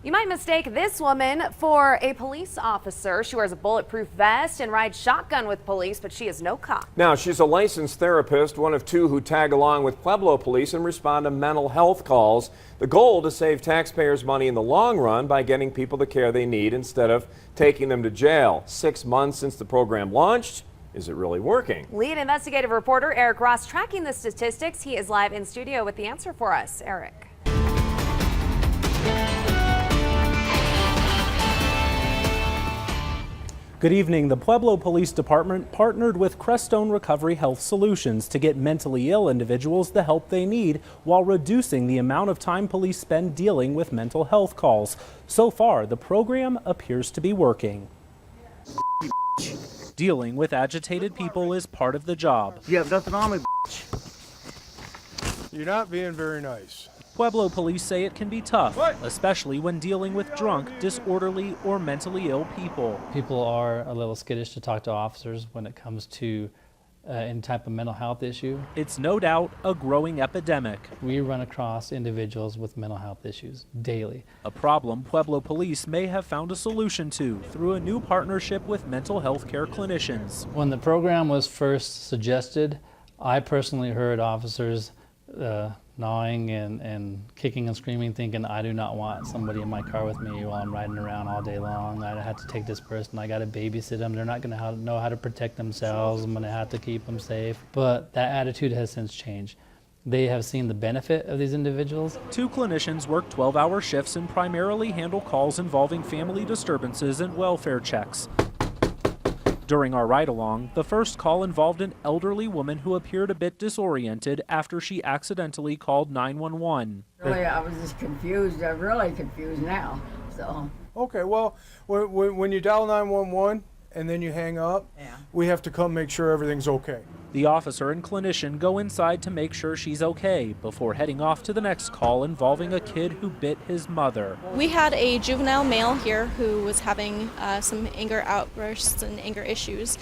You might mistake this woman for a police officer. She wears a bulletproof vest and rides shotgun with police, but she is no cop. Now, she's a licensed therapist, one of two who tag along with Pueblo Police and respond to mental health calls. The goal to save taxpayers money in the long run by getting people the care they need instead of taking them to jail. 6 months since the program launched. Is it really working? Lead investigative reporter Eric Ross tracking the statistics. He is live in studio with the answer for us. Eric. Good evening. The Pueblo Police Department partnered with Crestone Recovery Health Solutions to get mentally ill individuals the help they need while reducing the amount of time police spend dealing with mental health calls. So far, the program appears to be working. Dealing with agitated people is part of the job. You have nothing on me, You're not being very nice. Pueblo police say it can be tough, especially when dealing with drunk, disorderly, or mentally ill people. People are a little skittish to talk to officers when it comes to any type of mental health issue. It's no doubt a growing epidemic. We run across individuals with mental health issues daily. A problem Pueblo police may have found a solution to through a new partnership with mental health care clinicians. When the program was first suggested, I personally heard officers gnawing and kicking and screaming, thinking, I do not want somebody in my car with me while I'm riding around all day long. I have to take this person. I got to babysit them. They're not going to know how to protect themselves. I'm going to have to keep them safe. But that attitude has since changed. They have seen the benefit of these individuals. Two clinicians work 12-hour shifts and primarily handle calls involving family disturbances and welfare checks. During our ride-along, the first call involved an elderly woman who appeared a bit disoriented after she accidentally called 911. Really, I was just confused. I'm really confused now. So. Okay, well, when you dial 911 and then you hang up, we have to come make sure everything's okay. The officer and clinician go inside to make sure she's okay before heading off to the next call involving a kid who bit his mother. We had a juvenile male here who was having some anger outbursts and anger issues.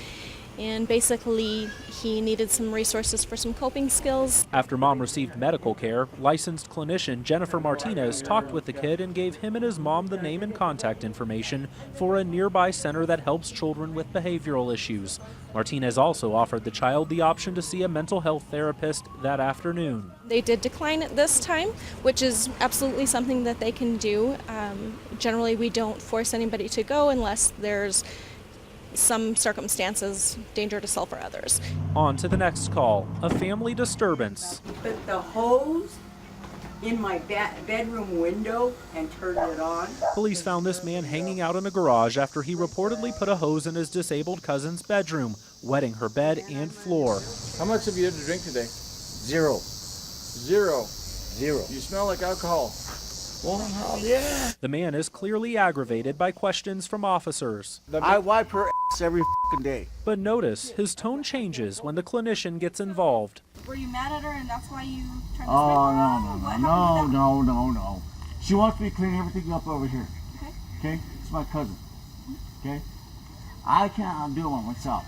And basically, he needed some resources for some coping skills. After Mom received medical care, licensed clinician Jennifer Martinez talked with the kid and gave him and his mom the name and contact information for a nearby center that helps children with behavioral issues. Martinez also offered the child the option to see a mental health therapist that afternoon. They did decline it this time, which is absolutely something that they can do. Generally, we don't force anybody to go unless there's some circumstances, danger to self or others. On to the next call, a family disturbance. Put the hose in my bedroom window and turned it on. Police found this man hanging out in a garage after he reportedly put a hose in his disabled cousin's bedroom, wetting her bed and floor. How much have you had to drink today? Zero. Zero. You smell like alcohol. Well, yeah. The man is clearly aggravated by questions from officers. I wipe her ass every fucking day. But notice his tone changes when the clinician gets involved. Were you mad at her and that's why you turned No. She wants me to clean everything up over here. Okay? It's my cousin. Okay? I can't do it myself.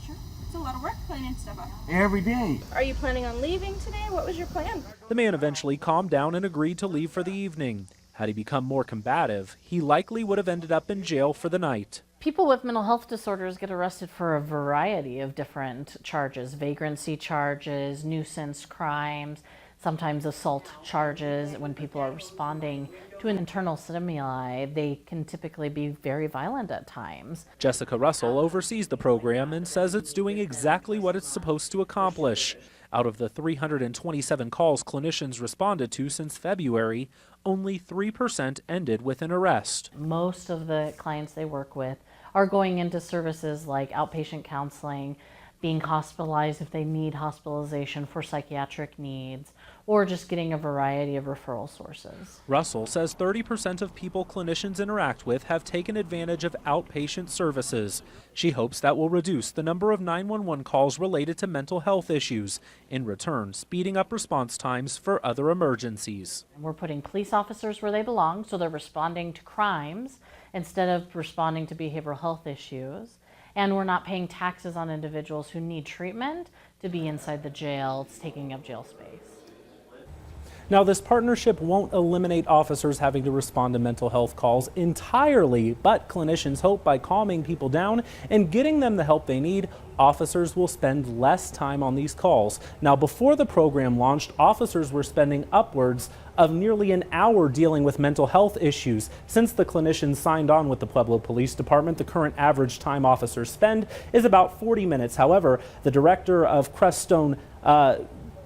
Sure. It's a lot of work cleaning stuff up. Every day. Are you planning on leaving today? What was your plan? The man eventually calmed down and agreed to leave for the evening. Had he become more combative, he likely would have ended up in jail for the night. People with mental health disorders get arrested for a variety of different charges: vagrancy charges, nuisance crimes, sometimes assault charges. When people are responding to an internal stimuli, they can typically be very violent at times. Jessica Russell oversees the program and says it's doing exactly what it's supposed to accomplish. Out of the 327 calls clinicians responded to since February, only 3% ended with an arrest. Most of the clients they work with are going into services like outpatient counseling, being hospitalized if they need hospitalization for psychiatric needs, or just getting a variety of referral sources. Russell says 30% of people clinicians interact with have taken advantage of outpatient services. She hopes that will reduce the number of 911 calls related to mental health issues, in return speeding up response times for other emergencies. We're putting police officers where they belong, so they're responding to crimes instead of responding to behavioral health issues. And we're not paying taxes on individuals who need treatment to be inside the jail. It's taking up jail space. Now, this partnership won't eliminate officers having to respond to mental health calls entirely, but clinicians hope by calming people down and getting them the help they need, officers will spend less time on these calls. Now, before the program launched, officers were spending upwards of nearly an hour dealing with mental health issues. Since the clinicians signed on with the Pueblo Police Department, the current average time officers spend is about 40 minutes. However, the director of Crestone,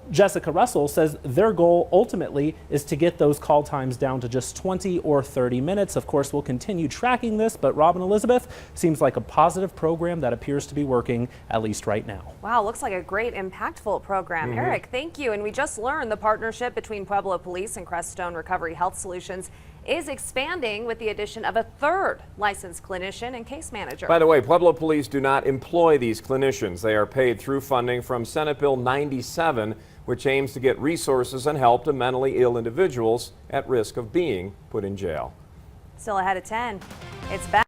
Jessica Russell, says their goal ultimately is to get those call times down to just 20 or 30 minutes. Of course, we'll continue tracking this, but Rob and Elizabeth, seems like a positive program that appears to be working, at least right now. Wow, looks like a great, impactful program. Eric, thank you. And we just learned the partnership between Pueblo Police and Crestone Recovery Health Solutions is expanding with the addition of a third licensed clinician and case manager. By the way, Pueblo Police do not employ these clinicians. They are paid through funding from Senate Bill 97, which aims to get resources and help to mentally ill individuals at risk of being put in jail. Still ahead at 10. It's back.